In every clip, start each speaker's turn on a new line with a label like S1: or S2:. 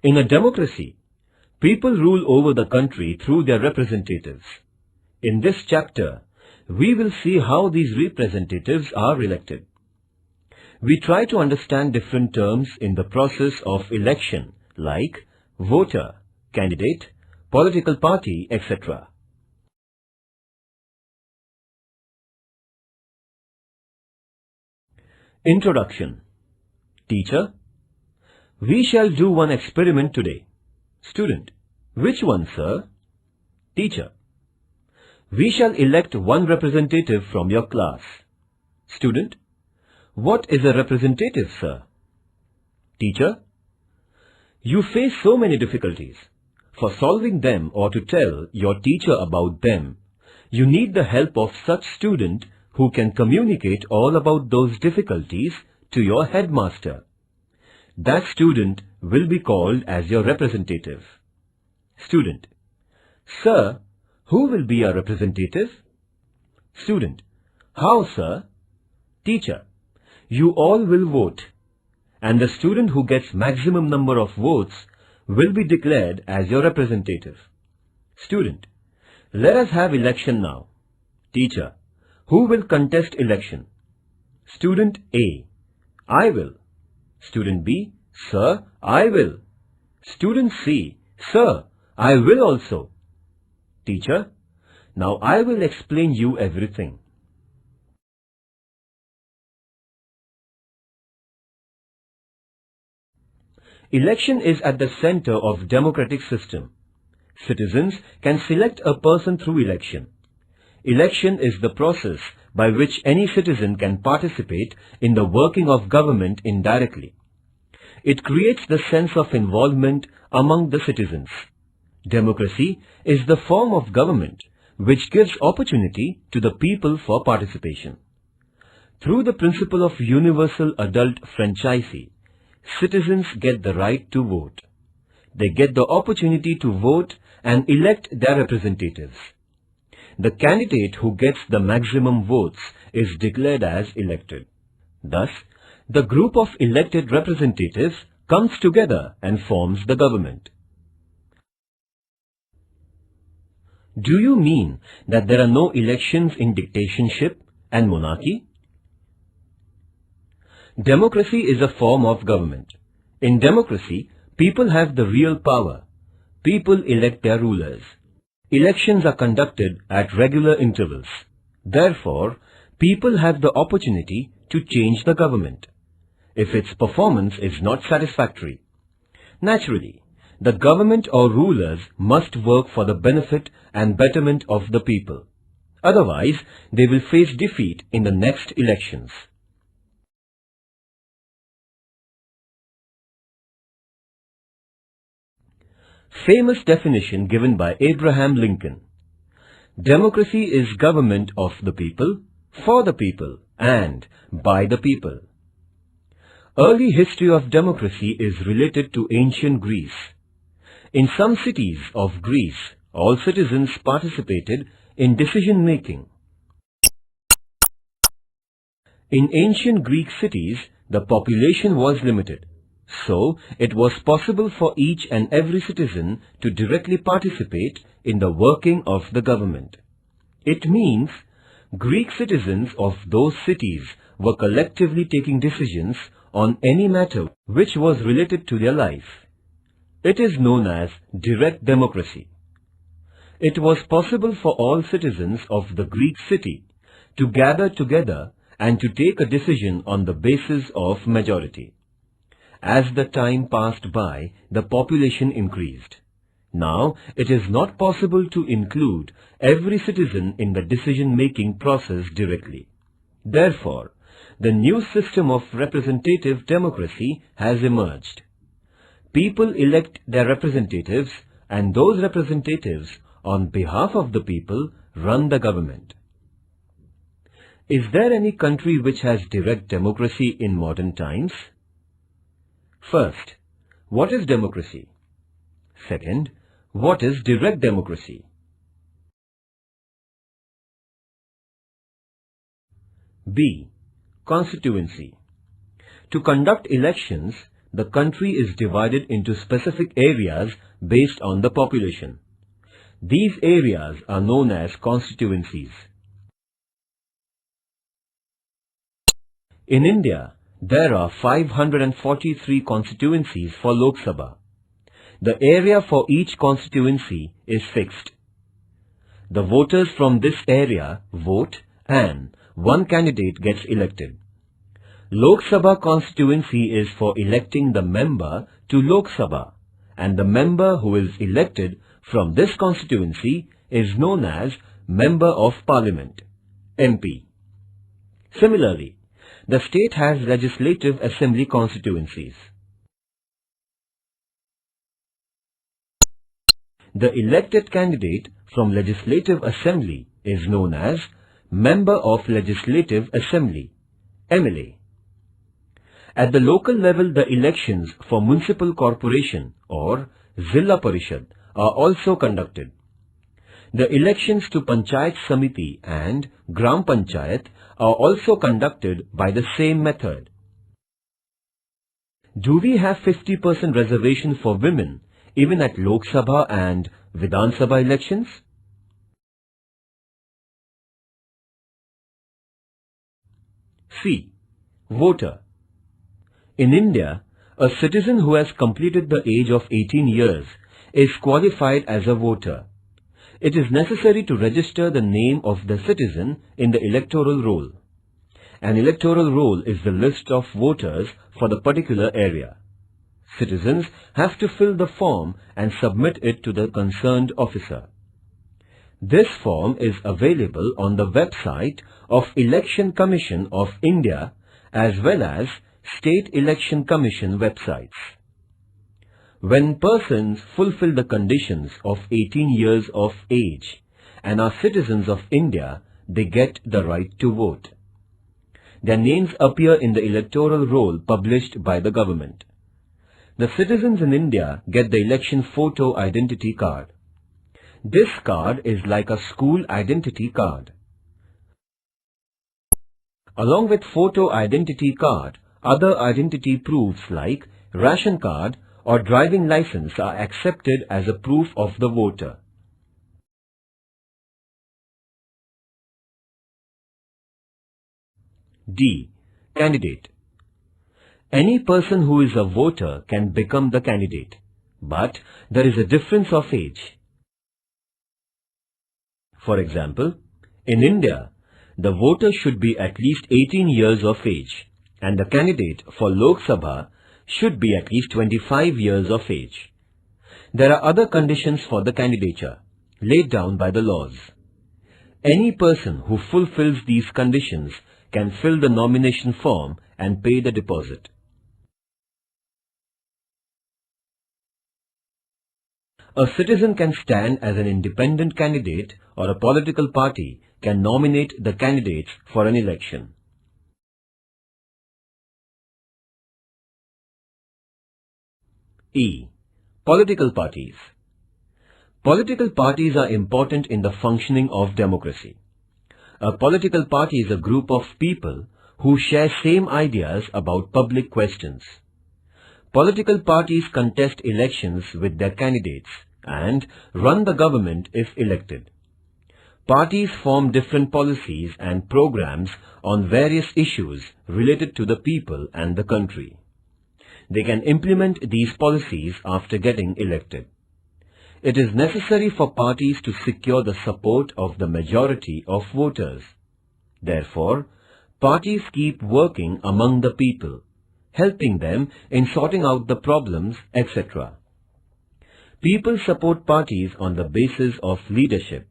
S1: In a democracy, people rule over the country through their representatives. In this chapter, we will see how these representatives are elected. We try to understand different terms in the process of election like voter, candidate, political party, etc. Introduction. Teacher, we shall do one experiment today. Student, which one, sir? Teacher, we shall elect one representative from your class. Student, what is a representative, sir? Teacher, you face so many difficulties. For solving them or to tell your teacher about them, you need the help of such student who can communicate all about those difficulties to your headmaster. That student will be called as your representative. Student, sir, who will be our representative? Student, how, sir? Teacher, you all will vote, and the student who gets maximum number of votes will be declared as your representative. Student, let us have election now. Teacher, who will contest election? Student A, I will. Student B, sir, I will. Student C, sir, I will also. Teacher, now I will explain you everything. Election is at the center of democratic system. Citizens can select a person through election. Election is the process by which any citizen can participate in the working of government indirectly. It creates the sense of involvement among the citizens. Democracy is the form of government which gives opportunity to the people for participation. Through the principle of universal adult franchise, citizens get the right to vote. They get the opportunity to vote and elect their representatives. The candidate who gets the maximum votes is declared as elected. Thus, the group of elected representatives comes together and forms the government. Do you mean that there are no elections in dictatorship and monarchy? Democracy is a form of government. In democracy, people have the real power. People elect their rulers. Elections are conducted at regular intervals. Therefore, people have the opportunity to change the government if its performance is not satisfactory. Naturally, the government or rulers must work for the benefit and betterment of the people. Otherwise, they will face defeat in the next elections. Famous definition given by Abraham Lincoln. Democracy is government of the people, for the people, and by the people. Early history of democracy is related to ancient Greece. In some cities of Greece, all citizens participated in decision-making. In ancient Greek cities, the population was limited. So, it was possible for each and every citizen to directly participate in the working of the government. It means Greek citizens of those cities were collectively taking decisions on any matter which was related to their life. It is known as direct democracy. It was possible for all citizens of the Greek city to gather together and to take a decision on the basis of majority. As the time passed by, the population increased. Now, it is not possible to include every citizen in the decision-making process directly. Therefore, the new system of representative democracy has emerged. People elect their representatives, and those representatives, on behalf of the people, run the government. Is there any country which has direct democracy in modern times? First, what is democracy? Second, what is direct democracy? B. Constituency. To conduct elections, the country is divided into specific areas based on the population. These areas are known as constituencies. In India, there are 543 constituencies for Lok Sabha. The area for each constituency is fixed. The voters from this area vote and one candidate gets elected. Lok Sabha constituency is for electing the member to Lok Sabha, and the member who is elected from this constituency is known as Member of Parliament, MP. Similarly, the state has Legislative Assembly constituencies. The elected candidate from Legislative Assembly is known as Member of Legislative Assembly, MLA. At the local level, the elections for Municipal Corporation or Zilla Parishad are also conducted. The elections to Panchayat Samiti and Gram Panchayat are also conducted by the same method. Do we have 50% reservation for women even at Lok Sabha and Vidhan Sabha elections? C. Voter. In India, a citizen who has completed the age of 18 years is qualified as a voter. It is necessary to register the name of the citizen in the electoral roll. An electoral roll is the list of voters for the particular area. Citizens have to fill the form and submit it to the concerned officer. This form is available on the website of Election Commission of India as well as State Election Commission websites. When persons fulfill the conditions of 18 years of age and are citizens of India, they get the right to vote. Their names appear in the electoral roll published by the government. The citizens in India get the election photo identity card. This card is like a school identity card. Along with photo identity card, other identity proofs like ration card or driving license are accepted as a proof of the voter. D. Candidate. Any person who is a voter can become the candidate, but there is a difference of age. For example, in India, the voter should be at least 18 years of age, and the candidate for Lok Sabha should be at least 25 years of age. There are other conditions for the candidature, laid down by the laws. Any person who fulfills these conditions can fill the nomination form and pay the deposit. A citizen can stand as an independent candidate or a political party can nominate the candidates for an election. E. Political parties. Political parties are important in the functioning of democracy. A political party is a group of people who share same ideas about public questions. Political parties contest elections with their candidates and run the government if elected. Parties form different policies and programs on various issues related to the people and the country. They can implement these policies after getting elected. It is necessary for parties to secure the support of the majority of voters. Therefore, parties keep working among the people, helping them in sorting out the problems, etc. People support parties on the basis of leadership,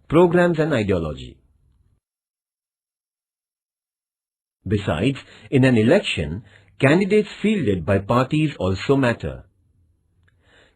S1: programs and ideology. Besides, in an election, candidates fielded by parties also matter.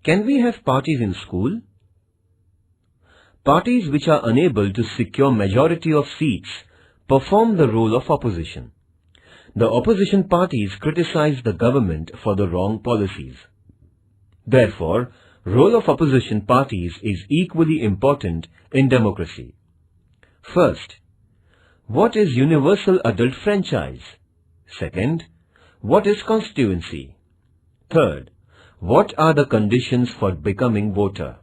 S1: Can we have parties in school? Parties which are unable to secure majority of seats perform the role of opposition. The opposition parties criticize the government for the wrong policies. Therefore, role of opposition parties is equally important in democracy. First, what is universal adult franchise? Second, what is constituency? Third, what are the conditions for becoming voter?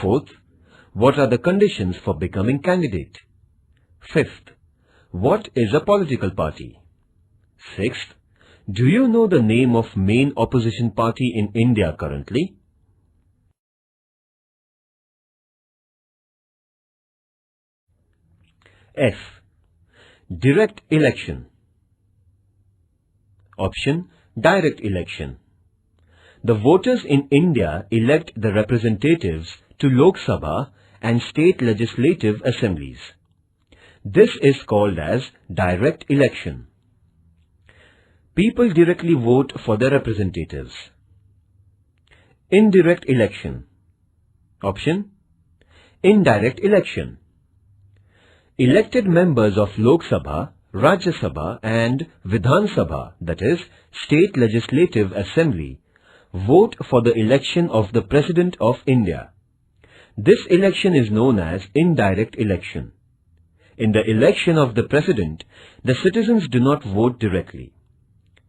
S1: Fourth, what are the conditions for becoming candidate? Fifth, what is a political party? Sixth, do you know the name of main opposition party in India currently? F. Direct election. Option, direct election. The voters in India elect the representatives to Lok Sabha and state legislative assemblies. This is called as direct election. People directly vote for their representatives. Indirect election. Option, indirect election. Elected members of Lok Sabha, Rajya Sabha and Vidhan Sabha, that is, State Legislative Assembly, vote for the election of the President of India. This election is known as indirect election. In the election of the President, the citizens do not vote directly.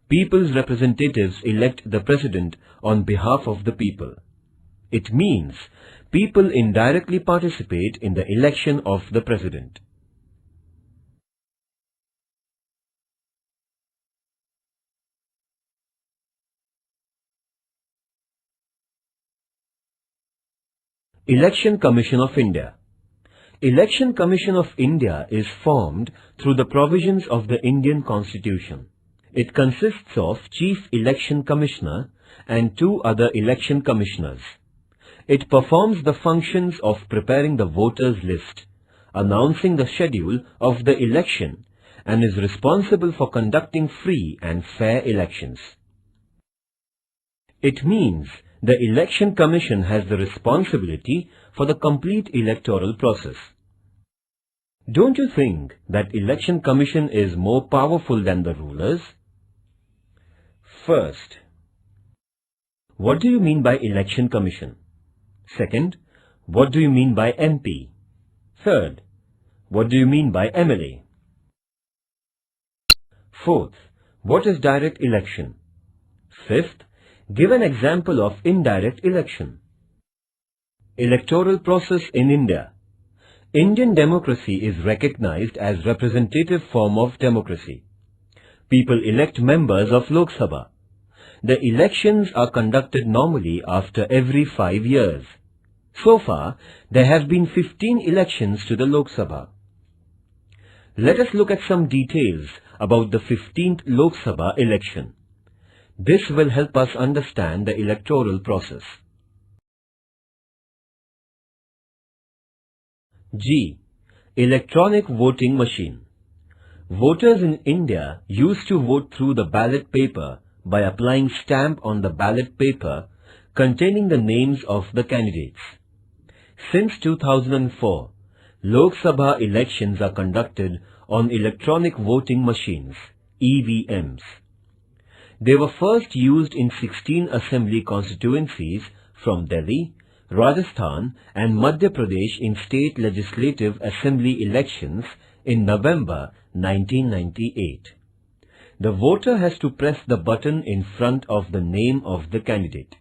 S1: People's representatives elect the President on behalf of the people. It means people indirectly participate in the election of the President. Election Commission of India. Election Commission of India is formed through the provisions of the Indian Constitution. It consists of Chief Election Commissioner and 2 other election commissioners. It performs the functions of preparing the voters list, announcing the schedule of the election, and is responsible for conducting free and fair elections. It means the Election Commission has the responsibility for the complete electoral process. Don't you think that Election Commission is more powerful than the rulers? First, what do you mean by Election Commission? Second, what do you mean by MP? Third, what do you mean by MLA? Fourth, what is direct election? Fifth, give an example of indirect election. Electoral process in India. Indian democracy is recognized as representative form of democracy. People elect members of Lok Sabha. The elections are conducted normally after every 5 years. So far, there have been 15 elections to the Lok Sabha. Let us look at some details about the 15th Lok Sabha election. This will help us understand the electoral process. G. Electronic voting machine. Voters in India used to vote through the ballot paper by applying stamp on the ballot paper containing the names of the candidates. Since 2004, Lok Sabha elections are conducted on electronic voting machines, EVMs. They were first used in 16 assembly constituencies from Delhi, Rajasthan and Madhya Pradesh in state legislative assembly elections in November 1998. The voter has to press the button in front of the name of the candidate.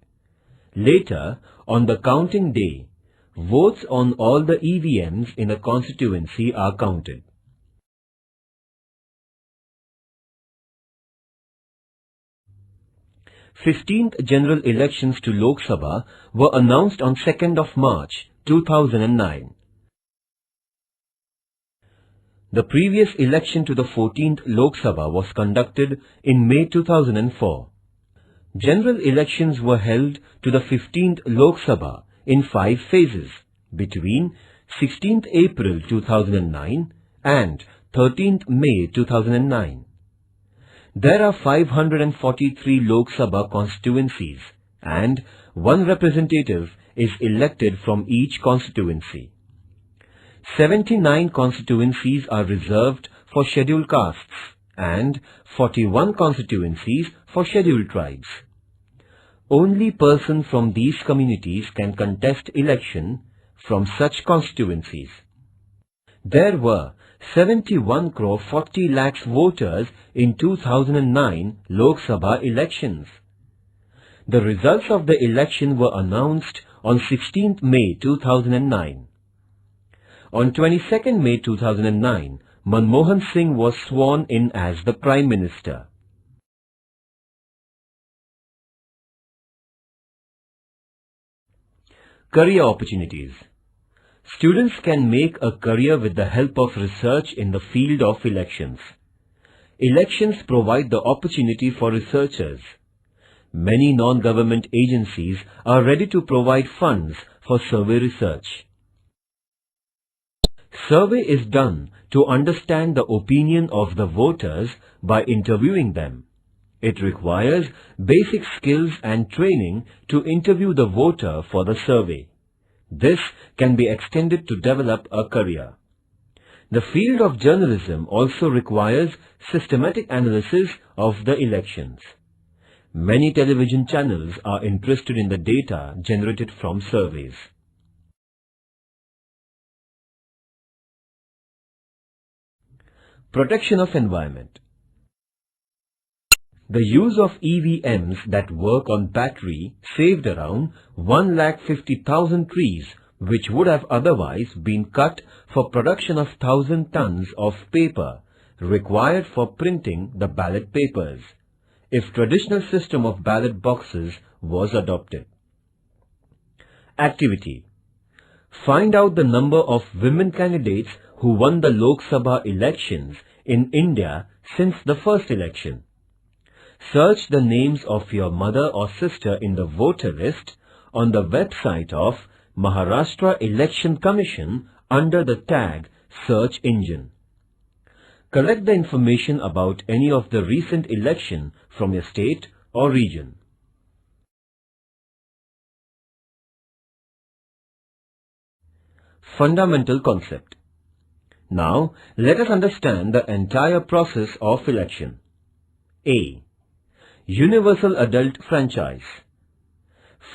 S1: Later, on the counting day, votes on all the EVMs in a constituency are counted. Fifteenth general elections to Lok Sabha were announced on 2nd of March 2009. The previous election to the 14th Lok Sabha was conducted in May 2004. General elections were held to the 15th Lok Sabha in 5 phases between 16th April 2009 and 13th May 2009. There are 543 Lok Sabha constituencies and 1 representative is elected from each constituency. 79 constituencies are reserved for scheduled castes and 41 constituencies for scheduled tribes. Only persons from these communities can contest election from such constituencies. There were 71 crore 40 lakhs voters in 2009 Lok Sabha elections. The results of the election were announced on 16th May 2009. On 22nd May 2009, Manmohan Singh was sworn in as the Prime Minister. Career opportunities. Students can make a career with the help of research in the field of elections. Elections provide the opportunity for researchers. Many non-government agencies are ready to provide funds for survey research. Survey is done to understand the opinion of the voters by interviewing them. It requires basic skills and training to interview the voter for the survey. This can be extended to develop a career. The field of journalism also requires systematic analysis of the elections. Many television channels are interested in the data generated from surveys. Protection of environment. The use of EVMs that work on battery saved around 1,50,000 trees, which would have otherwise been cut for production of 1,000 tons of paper required for printing the ballot papers, if traditional system of ballot boxes was adopted. Activity. Find out the number of women candidates who won the Lok Sabha elections in India since the first election. Search the names of your mother or sister in the voter list on the website of Maharashtra Election Commission under the tag Search Engine. Collect the information about any of the recent election from your state or region. Fundamental concept. Now, let us understand the entire process of election. A. Universal Adult Franchise.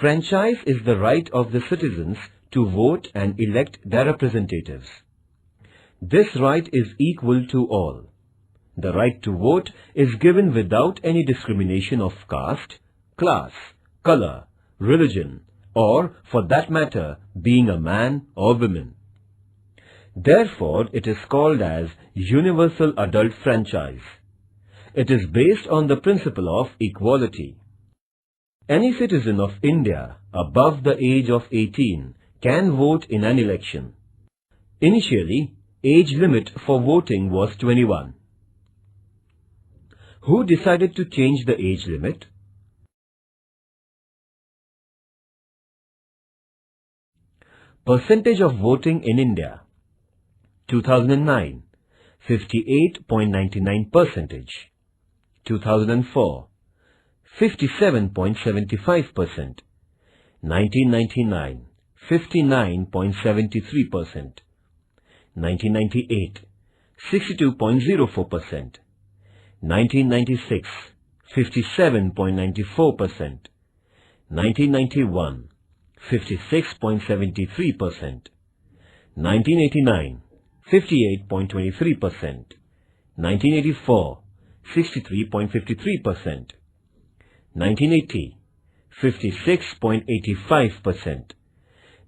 S1: Franchise is the right of the citizens to vote and elect their representatives. This right is equal to all. The right to vote is given without any discrimination of caste, class, color, religion, or, for that matter, being a man or woman. Therefore, it is called as Universal Adult Franchise. It is based on the principle of equality. Any citizen of India above the age of 18 can vote in an election. Initially, age limit for voting was 21. Who decided to change the age limit? Percentage of voting in India. 2009, 58.99%. 2004, 57.75%. 1999, 59.73%. 1998, 62.04%. 1996, 57.94%. 1991, 56.73%. 1989, 58.23%. 1984, 63.53%. 1980, 56.85%.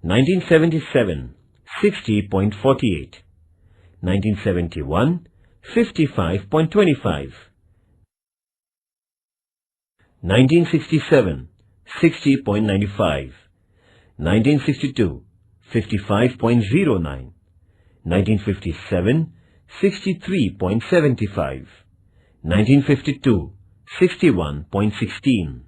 S1: 1977, 60.48. 1971, 55.25. 1967, 60.95. 1962, 55.09. 1957, 63.75. 1952, 61.16.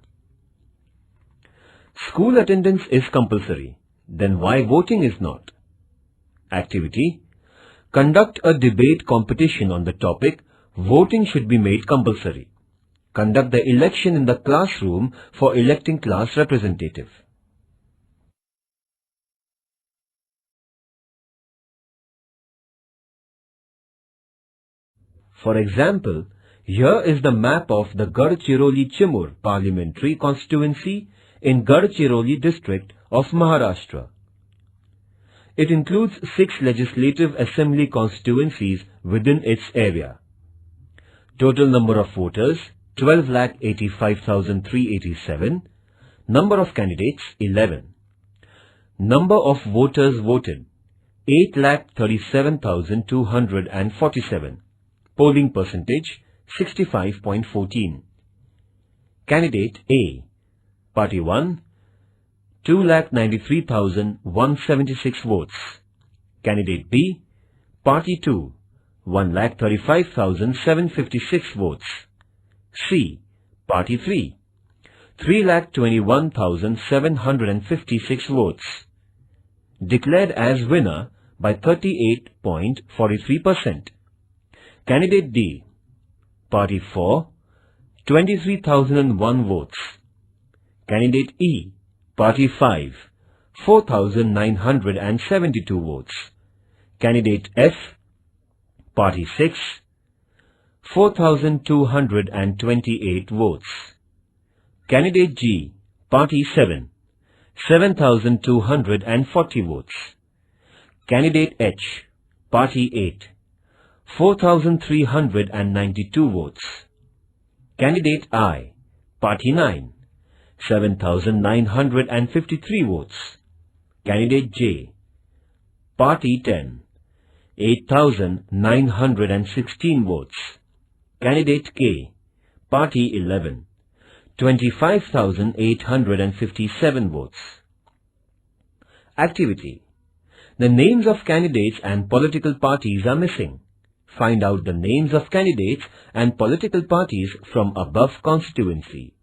S1: School attendance is compulsory. Then why voting is not? Activity. Conduct a debate competition on the topic voting should be made compulsory. Conduct the election in the classroom for electing class representative. For example, here is the map of the Gadchiroli-Chimur parliamentary constituency in Gadchiroli district of Maharashtra. It includes 6 legislative assembly constituencies within its area. Total number of voters 12,85,387. Number of candidates 11. Number of voters voted 8,37,247. Polling percentage 65.14. Candidate A. Party 1 2,93,176 votes. Candidate B. Party 2 1,35,756 votes. C. Party 3 3,21,756 votes. Declared as winner by 38.43%. Candidate D. Party 4 23,001 votes. Candidate E. Party 5 4,972 votes. Candidate F. Party 6 4,228 votes. Candidate G. Party 7 7,240 votes. Candidate H. Party 8 4,392 votes. Candidate I. Party 9 7,953 votes. Candidate J. Party 10 8,916 votes. Candidate K. Party 11 25,857 votes. Activity. The names of candidates and political parties are missing. Find out the names of candidates and political parties from above constituency.